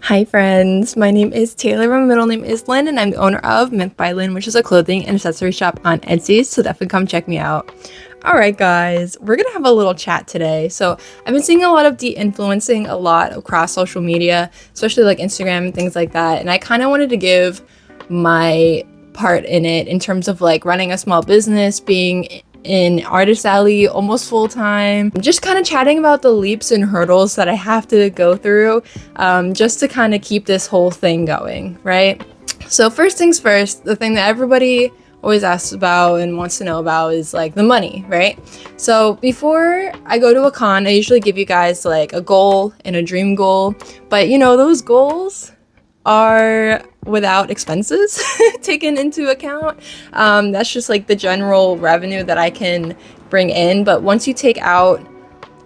Hi friends, my name is Taylor, my middle name is Lynn, and I'm the owner of Mint by Lynn, which is a clothing and accessory shop on Etsy, so definitely come check me out. Alright guys, we're gonna have a little chat today. So I've been seeing a lot of de-influencing a lot across social media, especially like Instagram and things like that, and I kind of wanted to give my part in it in terms of like running a small business, being in Artist Alley almost full time, just kind of chatting about the leaps and hurdles that I have to go through just to kind of keep this whole thing going, right? So first things first, the thing that everybody always asks about and wants to know about is like the money, right? So before I go to a con, I usually give you guys like a goal and a dream goal, but you know, those goals are without expenses taken into account. That's just like the general revenue that I can bring in, but once you take out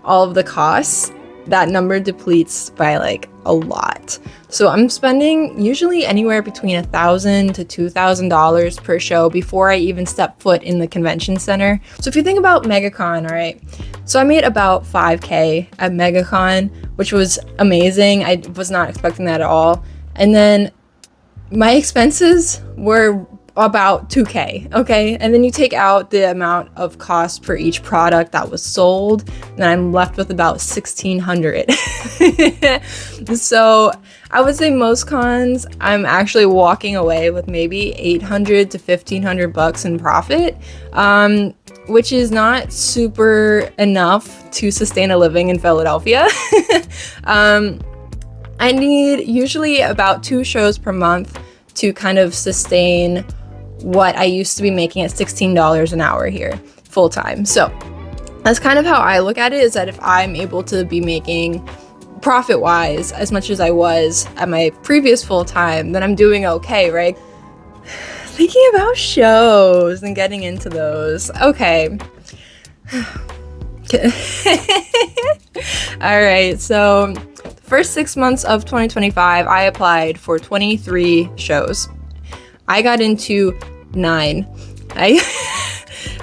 all of the costs, that number depletes by like a lot. So I'm spending usually anywhere between $1,000 to $2,000 per show before I even step foot in the convention center. So if you think about MegaCon, all right, so I made about 5K at MegaCon, which was amazing. I was not expecting that at all. And then my expenses were about 2K, okay? And then you take out the amount of cost for each product that was sold, and I'm left with about 1,600. So I would say most cons, I'm actually walking away with maybe 800 to 1,500 bucks in profit, which is not super enough to sustain a living in Philadelphia. I need usually about 2 shows per month to kind of sustain what I used to be making at $16 an hour here full time. So that's kind of how I look at it, is that if I'm able to be making profit wise as much as I was at my previous full time, then I'm doing okay, right? Thinking about shows and getting into those. Okay. All right, so first 6 months of 2025, I applied for 23 shows. I got into 9.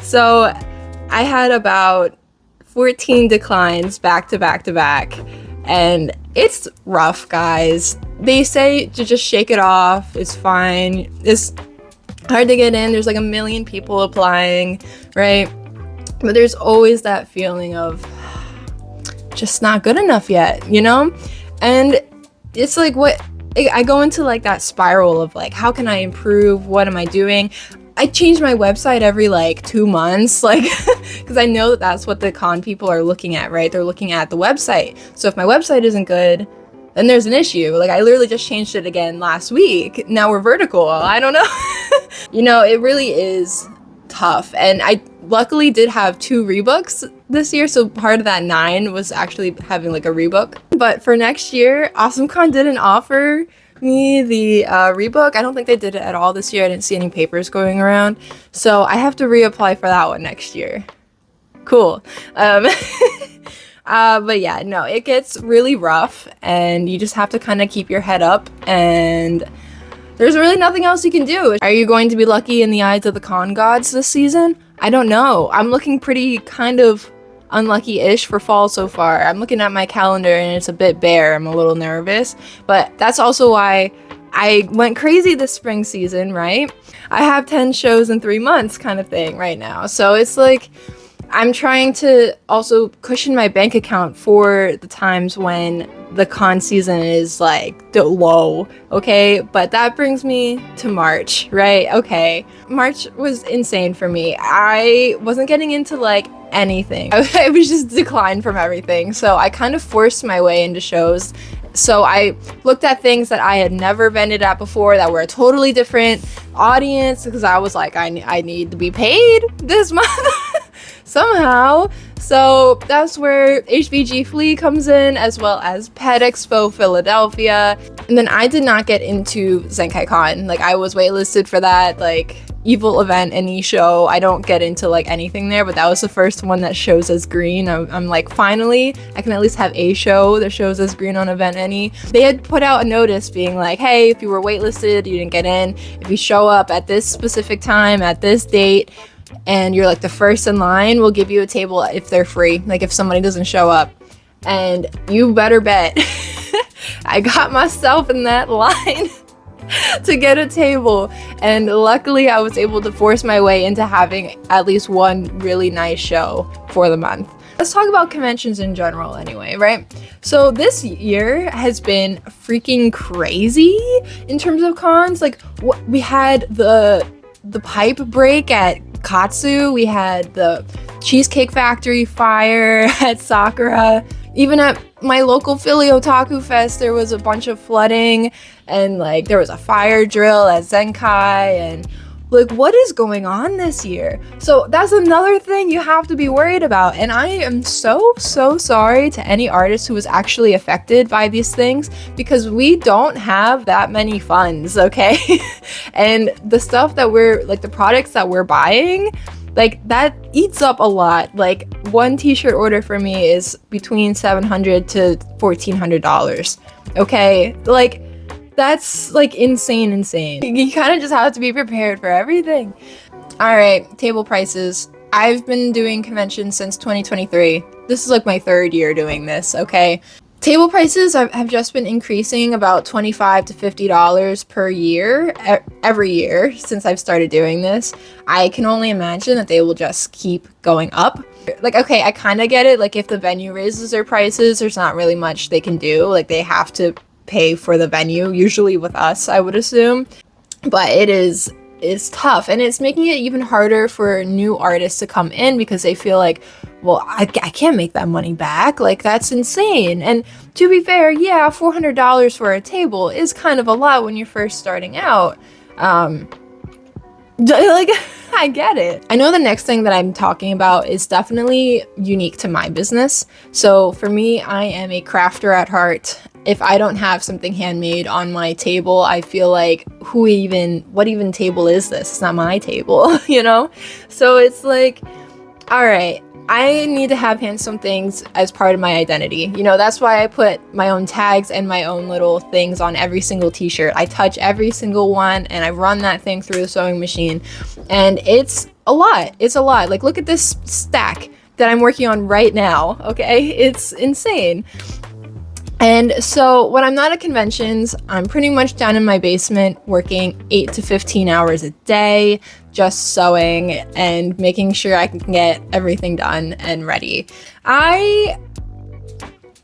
So I had about 14 declines back to back to back, and it's rough, guys. They say to just shake it off. It's fine. It's hard to get in. There's like a million people applying, right? But there's always that feeling of just not good enough yet, you know? And it's like what I go into like that spiral of like, how can I improve? What am I doing? I change my website every like 2 months, like, because I know that that's what the con people are looking at, right? They're looking at the website. So if my website isn't good, then there's an issue. Like I literally just changed it again last week. Now we're vertical. I don't know. You know, it really is tough. And I luckily did have 2 rebooks this year, so part of that 9 was actually having like a rebook. But for next year, AwesomeCon didn't offer me the rebook. I don't think they did it at all this year. I didn't see any papers going around, so I have to reapply for that one next year. Cool. But yeah, no, it gets really rough, and you just have to kind of keep your head up, and there's really nothing else you can do. Are you going to be lucky in the eyes of the con gods this season? I don't know. I'm looking pretty kind of unlucky-ish for fall so far. I'm looking at my calendar and it's a bit bare. I'm a little nervous, but that's also why I went crazy this spring season, right? I have 10 shows in 3 months kind of thing right now. So it's like I'm trying to also cushion my bank account for the times when the con season is like low, okay? But that brings me to March, right? Okay, March was insane for me. I wasn't getting into like anything. I was just declined from everything. So I kind of forced my way into shows. So I looked at things that I had never vended at before that were a totally different audience, because I was like, I need to be paid this month somehow. So that's where HVG Flea comes in, as well as Pet Expo Philadelphia. And then I did not get into ZenkaiCon. Like I was waitlisted for that like evil event, any show. I don't get into like anything there, but that was the first one that shows as green. I'm like, finally, I can at least have a show that shows as green on Event Any. They had put out a notice being like, hey, if you were waitlisted, you didn't get in. If you show up at this specific time, at this date, and you're like the first in line, we'll give you a table if they're free, like if somebody doesn't show up. And you better bet I got myself in that line to get a table, and luckily I was able to force my way into having at least one really nice show for the month. Let's talk about conventions in general anyway, right? So this year has been freaking crazy in terms of cons. Like we had the pipe break at Katsu, we had the Cheesecake Factory fire at Sakura. Even at my local Philly Otaku Fest, there was a bunch of flooding, and like there was a fire drill at Zenkai, and like what is going on this year? So that's another thing you have to be worried about. And I am so sorry to any artist who was actually affected by these things, because we don't have that many funds, okay? And the stuff that the products that we're buying, like that eats up a lot. Like one t-shirt order for me is between $700 to $1,400. Okay, like that's like insane. You kind of just have to be prepared for everything. All right, table prices. I've been doing conventions since 2023. This is like my third year doing this, okay? Table prices have just been increasing about $25 to $50 per year, every year since I've started doing this. I can only imagine that they will just keep going up. Like, okay, I kind of get it. Like, if the venue raises their prices, there's not really much they can do. Like, they have to pay for the venue, usually with us, I would assume. But it's tough, and it's making it even harder for new artists to come in because they feel like, well, I can't make that money back. Like, that's insane. And to be fair, yeah, $400 for a table is kind of a lot when you're first starting out. Like, I get it. I know the next thing that I'm talking about is definitely unique to my business. So for me, I am a crafter at heart. If I don't have something handmade on my table, I feel like, what even table is this? It's not my table, you know? So it's like, all right, I need to have hand-sewn things as part of my identity. You know, that's why I put my own tags and my own little things on every single t-shirt. I touch every single one and I run that thing through the sewing machine. And it's a lot. It's a lot. Like, look at this stack that I'm working on right now, okay? It's insane. And so when I'm not at conventions, I'm pretty much down in my basement working 8 to 15 hours a day, just sewing and making sure I can get everything done and ready. I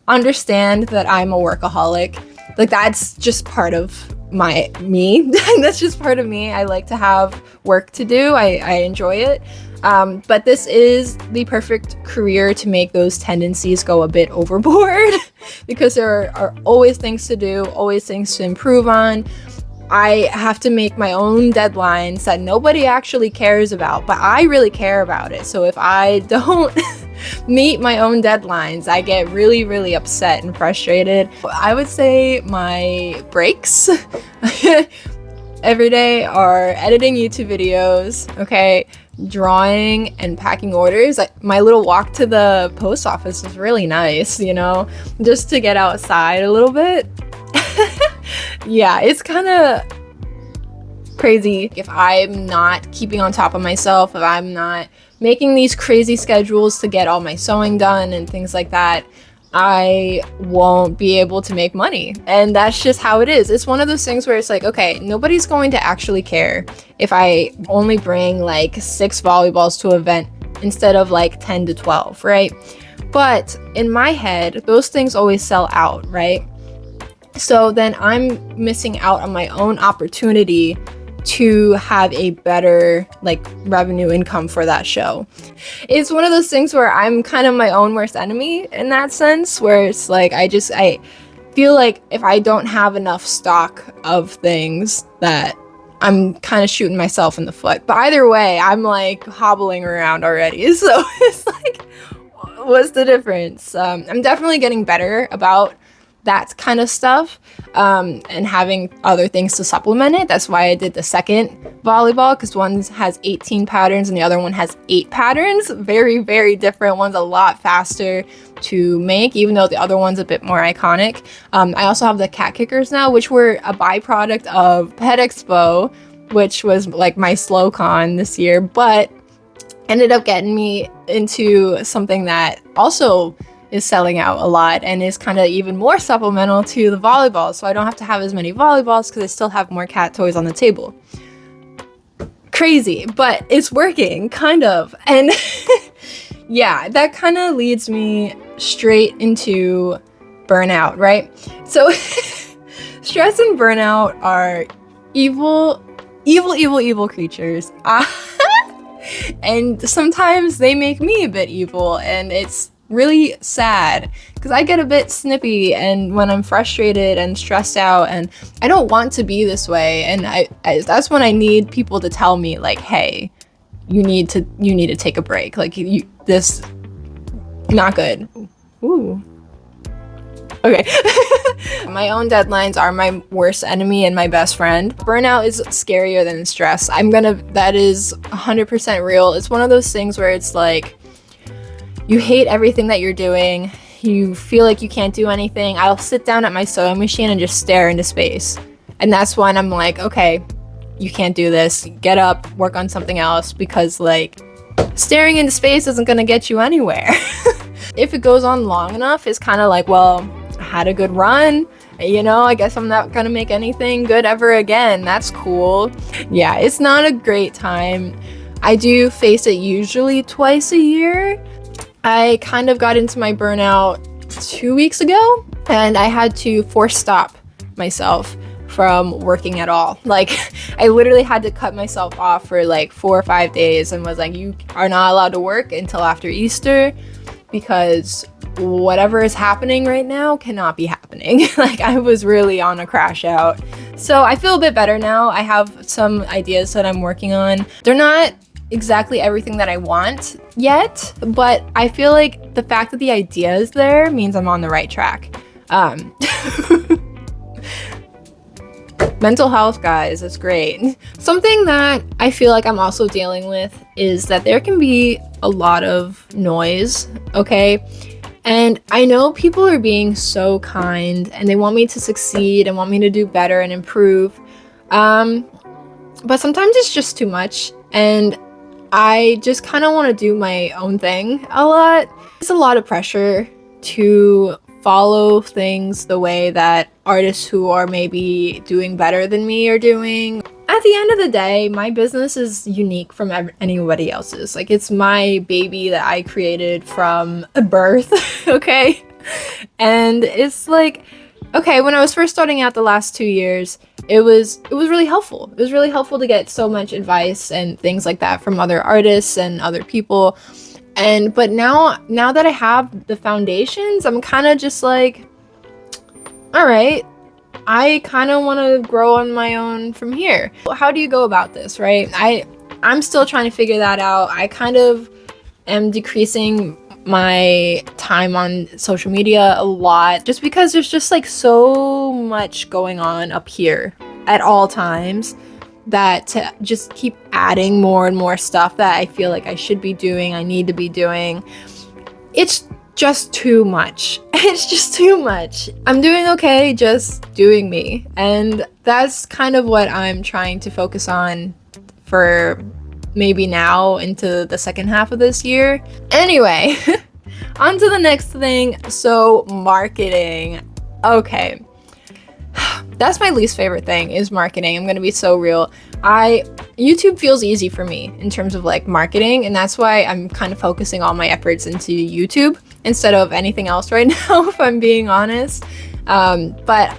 understand that I'm a workaholic. Like, that's just part of me. That's just part of me. I like to have work to do. I enjoy it. But this is the perfect career to make those tendencies go a bit overboard because there are always things to do, always things to improve on. I have to make my own deadlines that nobody actually cares about, but I really care about it. So if I don't meet my own deadlines, I get really upset and frustrated. I would say my breaks every day are editing YouTube videos, okay, drawing and packing orders. Like, my little walk to the post office is really nice, you know, just to get outside a little bit. Yeah, it's kind of crazy. If I'm not keeping on top of myself, if I'm not making these crazy schedules to get all my sewing done and things like that, I won't be able to make money. And that's just how it is. It's one of those things where it's like, okay, nobody's going to actually care if I only bring like 6 volleyballs to an event instead of like 10 to 12, right? But in my head, those things always sell out, right? So then I'm missing out on my own opportunity to have a better like revenue income for that show. It's one of those things where I'm kind of my own worst enemy in that sense, where it's like I feel like if I don't have enough stock of things, that I'm kind of shooting myself in the foot. But either way, I'm like hobbling around already. So it's like, what's the difference? I'm definitely getting better about that kind of stuff, and having other things to supplement it. That's why I did the second volleyball, because one has 18 patterns and the other one has 8 patterns. Very different. One's a lot faster to make, even though the other one's a bit more iconic. I also have the cat kickers now, which were a byproduct of Pet Expo, which was like my slow con this year, but ended up getting me into something that also is selling out a lot and is kind of even more supplemental to the volleyball. So I don't have to have as many volleyballs because I still have more cat toys on the table. Crazy, but it's working, kind of. And yeah, that kind of leads me straight into burnout, right? So stress and burnout are evil creatures. And sometimes they make me a bit evil, and it's really sad because I get a bit snippy and when I'm frustrated and stressed out, and I don't want to be this way, and I that's when I need people to tell me, like, hey, you need to take a break, like, this not good. Ooh. Okay. My own deadlines are my worst enemy and my best friend. Burnout is scarier than stress. That is 100% real. It's one of those things where it's like, you hate everything that you're doing. You feel like you can't do anything. I'll sit down at my sewing machine and just stare into space. And that's when I'm like, okay, you can't do this. Get up, work on something else, because like staring into space isn't gonna get you anywhere. If it goes on long enough, it's kind of like, well, I had a good run. You know, I guess I'm not gonna make anything good ever again. That's cool. Yeah, it's not a great time. I do face it usually twice a year. I kind of got into my burnout 2 weeks ago, and I had to force stop myself from working at all. Like, I literally had to cut myself off for like 4 or 5 days and was like, you are not allowed to work until after Easter, because whatever is happening right now cannot be happening. Like, I was really on a crash out. So I feel a bit better now. I have some ideas that I'm working on. They're not exactly everything that I want yet, but I feel like the fact that the idea is there means I'm on the right track. Mental health, guys, it's great. Something that I feel like I'm also dealing with is that there can be a lot of noise, okay? And I know people are being so kind and they want me to succeed and want me to do better and improve. But sometimes it's just too much, and I just kind of want to do my own thing a lot. It's a lot of pressure to follow things the way that artists who are maybe doing better than me are doing. At the end of the day, my business is unique from anybody else's. Like, it's my baby that I created from birth, okay? And it's like, okay, when I was first starting out the last 2 years, it was really helpful. It was really helpful to get so much advice and things like that from other artists and other people. But now that I have the foundations, I'm kind of just like, all right, I kind of want to grow on my own from here. How do you go about this, right? I'm still trying to figure that out. I kind of am decreasing my time on social media a lot, just because there's just like so much going on up here at all times, that to just keep adding more and more stuff that I feel like I should be doing, I need to be doing, it's just too much. It's just too much. I'm doing okay just doing me, and that's kind of what I'm trying to focus on for maybe now into the second half of this year. Anyway, on to the next thing. So marketing. Okay. That's my least favorite thing, is marketing. I'm gonna be so real. YouTube feels easy for me in terms of like marketing, and that's why I'm kind of focusing all my efforts into YouTube instead of anything else right now, if I'm being honest. But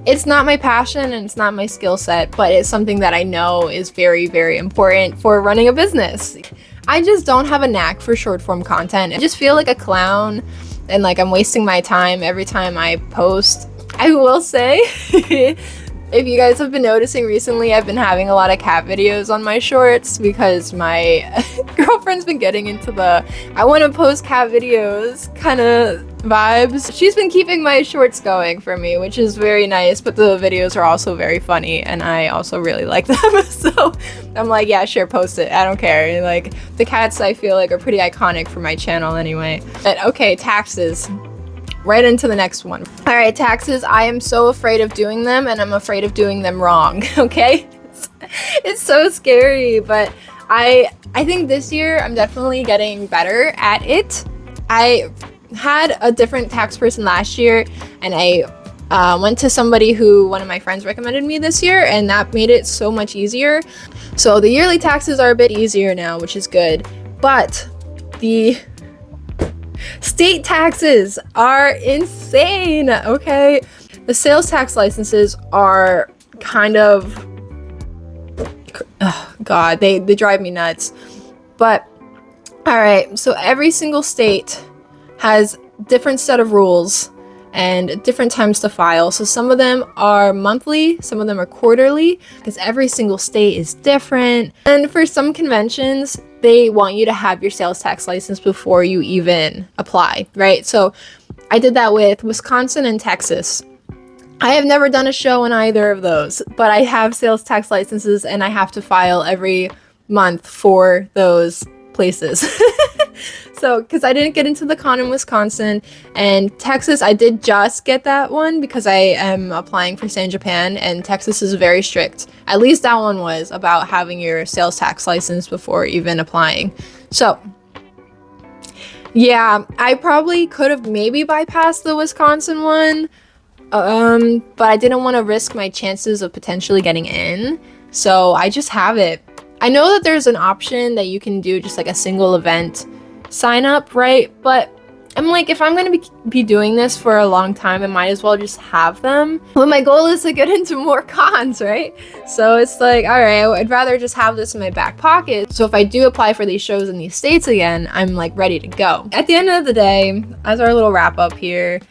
it's not my passion and it's not my skill set, but it's something that I know is very, very important for running a business. I just don't have a knack for short form content. I just feel like a clown, and like I'm wasting my time every time I post. I will say, if you guys have been noticing recently, I've been having a lot of cat videos on my shorts because my girlfriend's been getting into the I want to post cat videos kind of vibes. She's been keeping my shorts going for me, which is very nice, but the videos are also very funny and I also really like them. So I'm like, yeah, sure, post it. I don't care. Like, the cats, I feel like, are pretty iconic for my channel anyway. But okay, taxes. Right into the next one. All right, taxes. I am so afraid of doing them, and I'm afraid of doing them wrong, okay? It's so scary, but I think this year I'm definitely getting better at it. I had a different tax person last year, and I went to somebody who one of my friends recommended me this year, and that made it so much easier. So the yearly taxes are a bit easier now, which is good, but the state taxes are insane, okay? The sales tax licenses are kind of, oh God, they drive me nuts. But all right, so every single state has different set of rules and different times to file. So some of them are monthly, some of them are quarterly, because every single state is different. And for some conventions, they want you to have your sales tax license before you even apply, right? So I did that with Wisconsin and Texas. I have never done a show in either of those, but I have sales tax licenses and I have to file every month for those places. So, because I didn't get into the con in Wisconsin, and Texas, I did just get that one because I am applying for San Japan, and Texas is very strict. At least that one was about having your sales tax license before even applying. So, yeah, I probably could have maybe bypassed the Wisconsin one, but I didn't want to risk my chances of potentially getting in, so I just have it. I know that there's an option that you can do just like a single event sign up, right? But I'm like, if I'm going to be doing this for a long time, I might as well just have them. But my goal is to get into more cons, right? So it's like, all right, I'd rather just have this in my back pocket. So if I do apply for these shows in these states again, I'm like ready to go. At the end of the day, as our little wrap up here,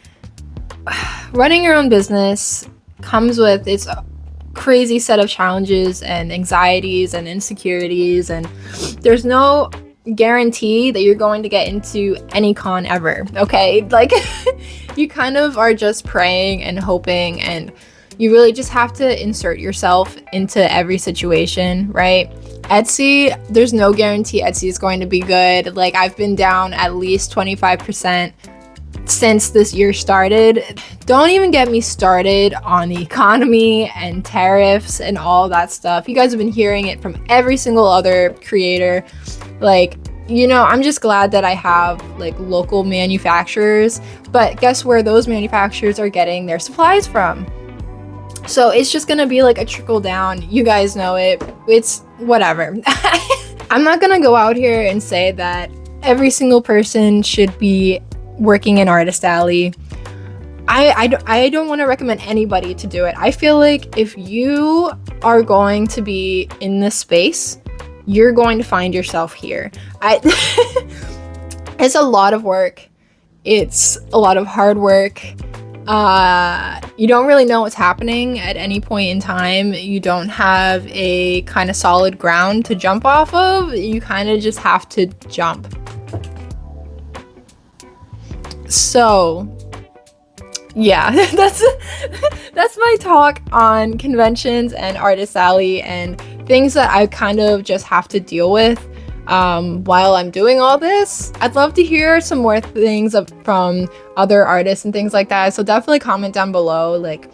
running your own business comes with its crazy set of challenges and anxieties and insecurities, and there's no guarantee that you're going to get into any con ever, okay? Like, you kind of are just praying and hoping, and you really just have to insert yourself into every situation, right? Etsy, there's no guarantee Etsy is going to be good. Like, I've been down at least 25% since this year started. Don't even get me started on the economy and tariffs and all that stuff. You guys have been hearing it from every single other creator. Like, you know, I'm just glad that I have like local manufacturers, but guess where those manufacturers are getting their supplies from? So it's just gonna be like a trickle down. You guys know it. It's whatever. I'm not gonna go out here and say that every single person should be working in Artist Alley. I don't want to recommend anybody to do it. I feel like if you are going to be in this space, you're going to find yourself here. It's a lot of work. It's a lot of hard work. You don't really know what's happening at any point in time. You don't have a kind of solid ground to jump off of. You kind of just have to jump. So yeah, that's my talk on conventions and Artist Alley and things that I kind of just have to deal with while I'm doing all this. I'd love to hear some more things from other artists and things like that, so definitely comment down below like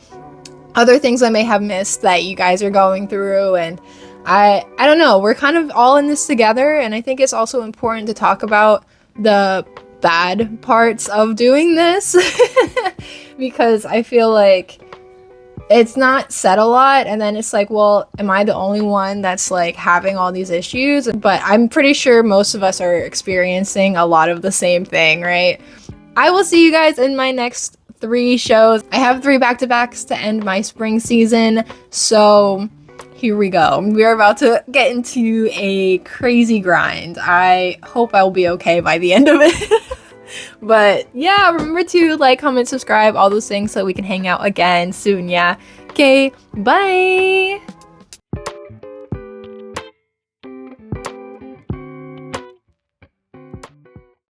other things I may have missed that you guys are going through. And I don't know, we're kind of all in this together, and I think it's also important to talk about the bad parts of doing this because I feel like it's not said a lot, and then it's like, well, am I the only one that's like having all these issues? But I'm pretty sure most of us are experiencing a lot of the same thing, right? I will see you guys in my next 3 shows. I have 3 back-to-backs to end my spring season, so here we go. We're about to get into a crazy grind. I hope I'll be okay by the end of it. But yeah, remember to like, comment, subscribe, all those things so we can hang out again soon. Yeah. Okay, bye.